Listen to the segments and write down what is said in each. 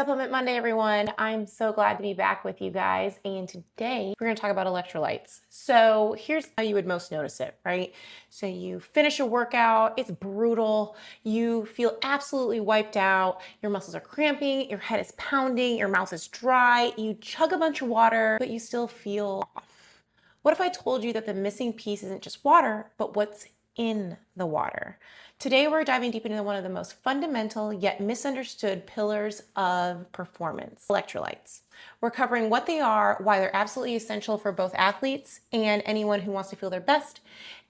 Supplement Monday, everyone. I'm so glad to be back with you guys. And today we're going to talk about electrolytes. So here's how you would most notice it, right? So you finish a workout, it's brutal. You feel absolutely wiped out. Your muscles are cramping, your head is pounding, your mouth is dry. You chug a bunch of water, but you still feel off. What if I told you that the missing piece isn't just water, but what's in the water? Today, we're diving deep into one of the most fundamental yet misunderstood pillars of performance, electrolytes. We're covering what they are, why they're absolutely essential for both athletes and anyone who wants to feel their best,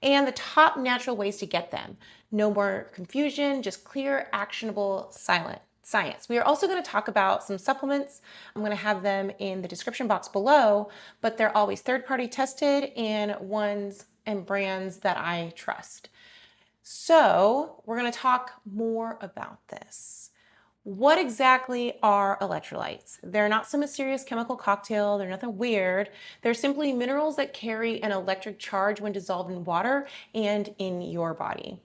and the top natural ways to get them. No more confusion, just clear, actionable, silent science. We are also going to talk about some supplements. I'm going to have them in the description box below, but they're always third-party tested and ones and brands that I trust. So we're going to talk more about this. What exactly are electrolytes? They're not some mysterious chemical cocktail. They're nothing weird. They're simply minerals that carry an electric charge when dissolved in water and in your body.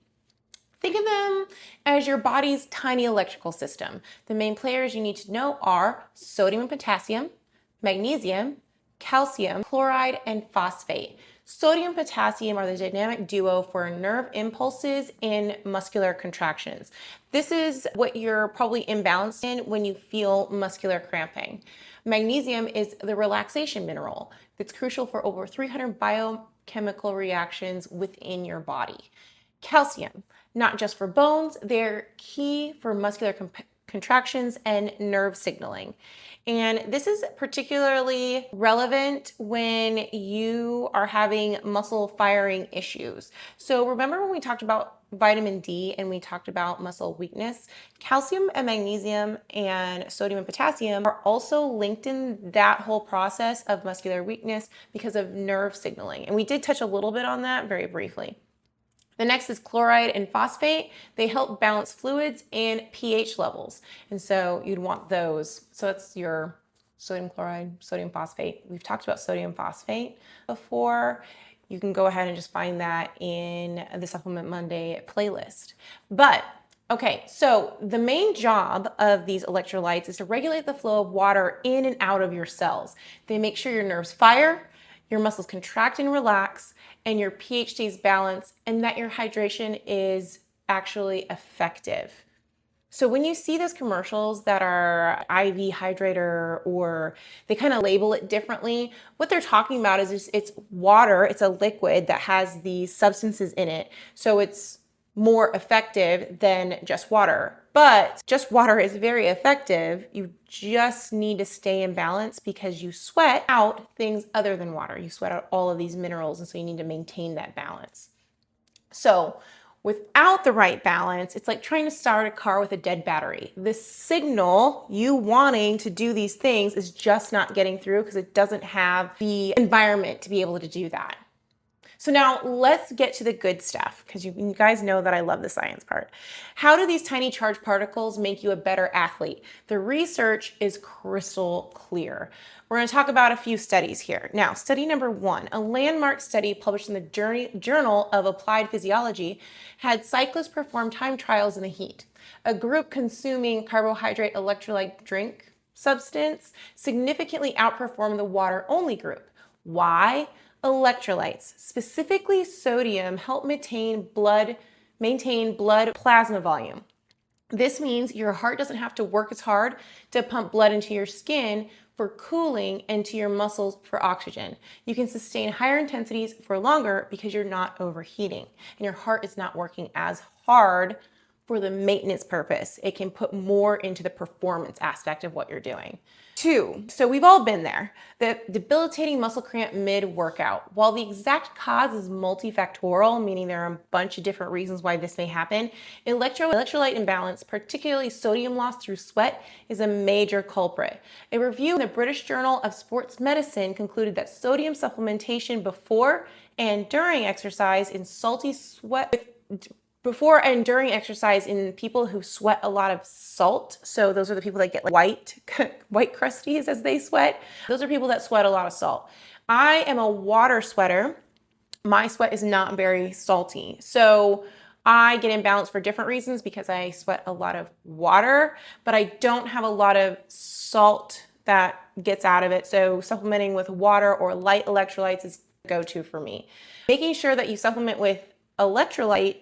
Think of them as your body's tiny electrical system. The main players you need to know are sodium and potassium, magnesium, calcium, chloride, and phosphate. Sodium and potassium are the dynamic duo for nerve impulses and muscular contractions. This is what you're probably imbalanced in when you feel muscular cramping. Magnesium is the relaxation mineral that's crucial for over 300 biochemical reactions within your body. Calcium, not just for bones, they're key for muscular contractions and nerve signaling. And this is particularly relevant when you are having muscle firing issues. So remember when we talked about vitamin D and we talked about muscle weakness? Calcium and magnesium and sodium and potassium are also linked in that whole process of muscular weakness because of nerve signaling. And we did touch a little bit on that very briefly. The next is chloride and phosphate. They help balance fluids and pH levels. And so you'd want those. So that's your sodium chloride, sodium phosphate. We've talked about sodium phosphate before. You can go ahead and just find that in the Supplement Monday playlist. But okay, so the main job of these electrolytes is to regulate the flow of water in and out of your cells. They make sure your nerves fire, your muscles contract and relax, and your pH stays balanced, and that your hydration is actually effective. So when you see those commercials that are IV hydrator, or they kind of label it differently, what they're talking about is it's water, it's a liquid that has these substances in it. So it's more effective than just water. But just water is very effective. You just need to stay in balance because you sweat out things other than water. You sweat out all of these minerals, and so you need to maintain that balance. So without the right balance, it's like trying to start a car with a dead battery. The signal, you wanting to do these things, is just not getting through because it doesn't have the environment to be able to do that. So now let's get to the good stuff, because you guys know that I love the science part. How do these tiny charged particles make you a better athlete? The research is crystal clear. We're going to talk about a few studies here. Now, study number 1, a landmark study published in the Journal of Applied Physiology, had cyclists perform time trials in the heat. A group consuming carbohydrate electrolyte drink substance significantly outperformed the water-only group. Why? Electrolytes, specifically sodium, help maintain blood plasma volume. This means your heart doesn't have to work as hard to pump blood into your skin for cooling and to your muscles for oxygen. You can sustain higher intensities for longer because you're not overheating and your heart is not working as hard for the maintenance purpose. It can put more into the performance aspect of what you're doing. 2, so we've all been there, the debilitating muscle cramp mid-workout. While the exact cause is multifactorial, meaning there are a bunch of different reasons why this may happen, electrolyte imbalance, particularly sodium loss through sweat, is a major culprit. A review in the British Journal of Sports Medicine concluded that sodium supplementation before and during exercise in people who sweat a lot of salt. So those are the people that get like white crusties as they sweat. Those are people that sweat a lot of salt. I am a water sweater. My sweat is not very salty. So I get imbalanced for different reasons because I sweat a lot of water, but I don't have a lot of salt that gets out of it. So supplementing with water or light electrolytes is go-to for me. Making sure that you supplement with electrolyte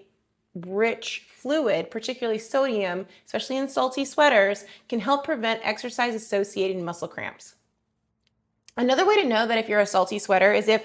rich fluid, particularly sodium, especially in salty sweaters, can help prevent exercise-associated muscle cramps. Another way to know that if you're a salty sweater is if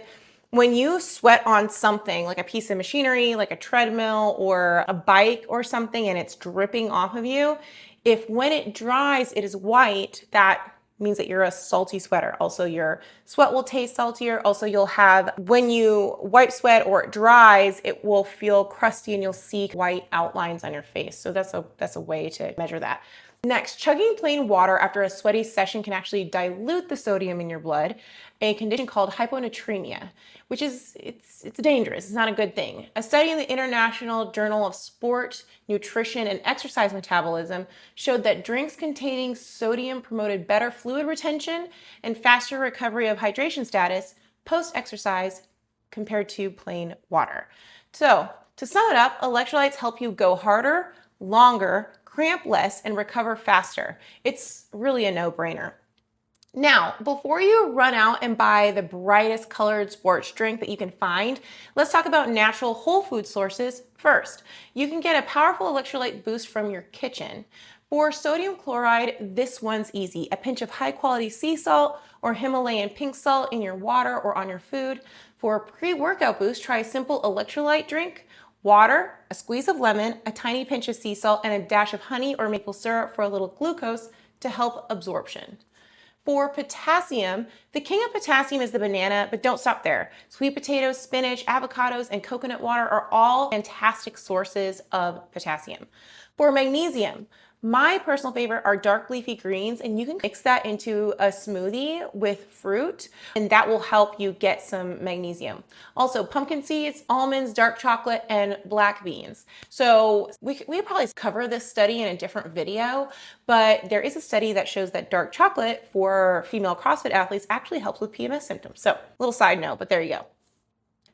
when you sweat on something like a piece of machinery, like a treadmill or a bike or something, and it's dripping off of you, if when it dries, it is white, that means that you're a salty sweater. Also, your sweat will taste saltier. Also, you'll have, when you wipe sweat or it dries, it will feel crusty and you'll see white outlines on your face. So that's a way to measure that. Next, chugging plain water after a sweaty session can actually dilute the sodium in your blood, a condition called hyponatremia, which is, it's dangerous. It's not a good thing. A study in the International Journal of Sport, Nutrition, and Exercise Metabolism showed that drinks containing sodium promoted better fluid retention and faster recovery of hydration status post-exercise compared to plain water. So, to sum it up, electrolytes help you go harder, longer, cramp less, and recover faster. It's really a no-brainer. Now, before you run out and buy the brightest colored sports drink that you can find, let's talk about natural whole food sources first. You can get a powerful electrolyte boost from your kitchen. For sodium chloride, this one's easy. A pinch of high-quality sea salt or Himalayan pink salt in your water or on your food. For a pre-workout boost, try a simple electrolyte drink. Water, a squeeze of lemon, a tiny pinch of sea salt, and a dash of honey or maple syrup for a little glucose to help absorption. For potassium, the king of potassium is the banana, but don't stop there. Sweet potatoes, spinach, avocados, and coconut water are all fantastic sources of potassium. For magnesium, my personal favorite are dark leafy greens, and you can mix that into a smoothie with fruit, and that will help you get some magnesium. Also, pumpkin seeds, almonds, dark chocolate, and black beans. So we could probably cover this study in a different video, but there is a study that shows that dark chocolate for female CrossFit athletes actually helps with PMS symptoms. So, little side note, but there you go.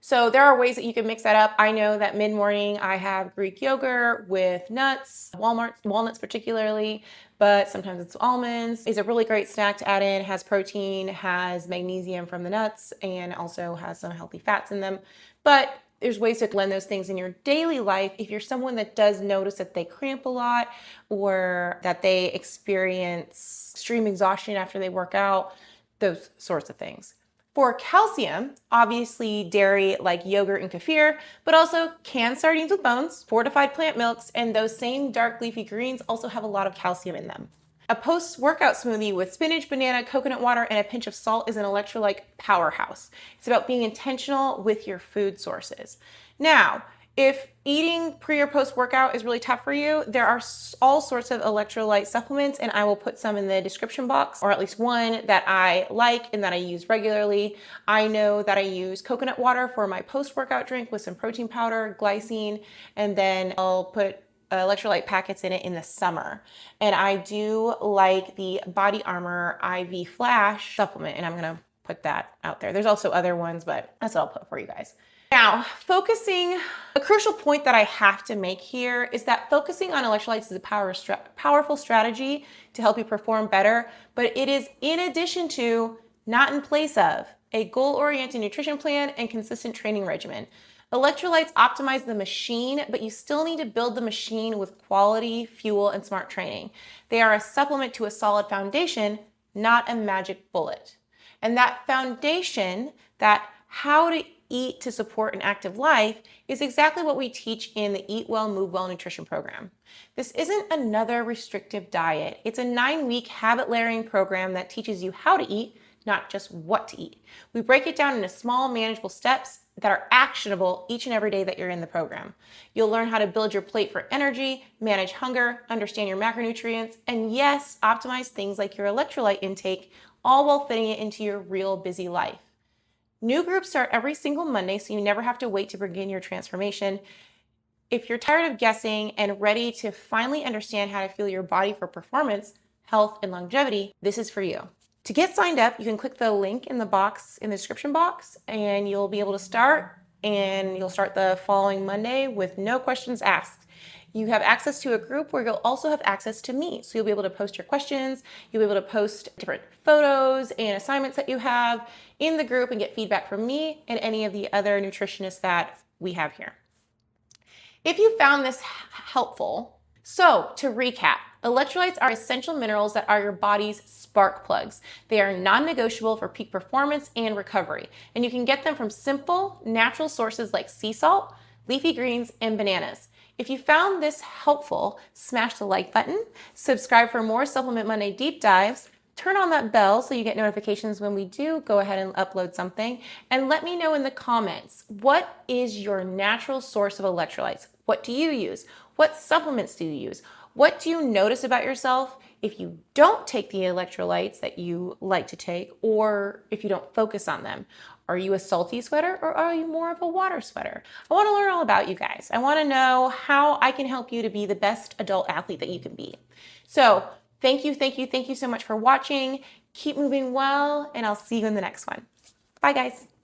So there are ways that you can mix that up. I know that mid-morning I have Greek yogurt with nuts, walnuts particularly, but sometimes it's almonds. It's a really great snack to add in, has protein, has magnesium from the nuts, and also has some healthy fats in them. But there's ways to blend those things in your daily life if you're someone that does notice that they cramp a lot or that they experience extreme exhaustion after they work out, those sorts of things. For calcium, obviously dairy like yogurt and kefir, but also canned sardines with bones, fortified plant milks, and those same dark leafy greens also have a lot of calcium in them. A post-workout smoothie with spinach, banana, coconut water, and a pinch of salt is an electrolyte powerhouse. It's about being intentional with your food sources. Now, if eating pre or post-workout is really tough for you, there are all sorts of electrolyte supplements, and I will put some in the description box, or at least one that I like and that I use regularly. I know that I use coconut water for my post-workout drink with some protein powder, glycine, and then I'll put electrolyte packets in it in the summer. And I do like the Body Armor IV Flash supplement, and I'm gonna put that out there. There's also other ones, but that's what I'll put for you guys. Now, a crucial point that I have to make here is that focusing on electrolytes is a powerful strategy to help you perform better, but it is in addition to, not in place of, a goal-oriented nutrition plan and consistent training regimen. Electrolytes optimize the machine, but you still need to build the machine with quality, fuel, and smart training. They are a supplement to a solid foundation, not a magic bullet. And that foundation, that how to eat to support an active life, is exactly what we teach in the Eat Well, Move Well nutrition program. This isn't another restrictive diet. It's a 9-week habit layering program that teaches you how to eat, not just what to eat. We break it down into small, manageable steps that are actionable each and every day that you're in the program. You'll learn how to build your plate for energy, manage hunger, understand your macronutrients, and yes, optimize things like your electrolyte intake, all while fitting it into your real busy life. New groups start every single Monday, so you never have to wait to begin your transformation. If you're tired of guessing and ready to finally understand how to fuel your body for performance, health, and longevity, this is for you. To get signed up, you can click the link in the description box, and you'll be able to start and you'll start the following Monday with no questions asked. You have access to a group where you'll also have access to me. So you'll be able to post your questions, you'll be able to post different photos and assignments that you have in the group and get feedback from me and any of the other nutritionists that we have here. If you found this helpful, so to recap, electrolytes are essential minerals that are your body's spark plugs. They are non-negotiable for peak performance and recovery, and you can get them from simple, natural sources like sea salt, leafy greens, and bananas. If you found this helpful, smash the like button, subscribe for more Supplement Monday deep dives, turn on that bell so you get notifications when we do go ahead and upload something, and let me know in the comments, what is your natural source of electrolytes? What do you use? What supplements do you use? What do you notice about yourself if you don't take the electrolytes that you like to take, or if you don't focus on them? Are you a salty sweater or are you more of a water sweater? I want to learn all about you guys. I want to know how I can help you to be the best adult athlete that you can be. So thank you so much for watching. Keep moving well, and I'll see you in the next one. Bye, guys.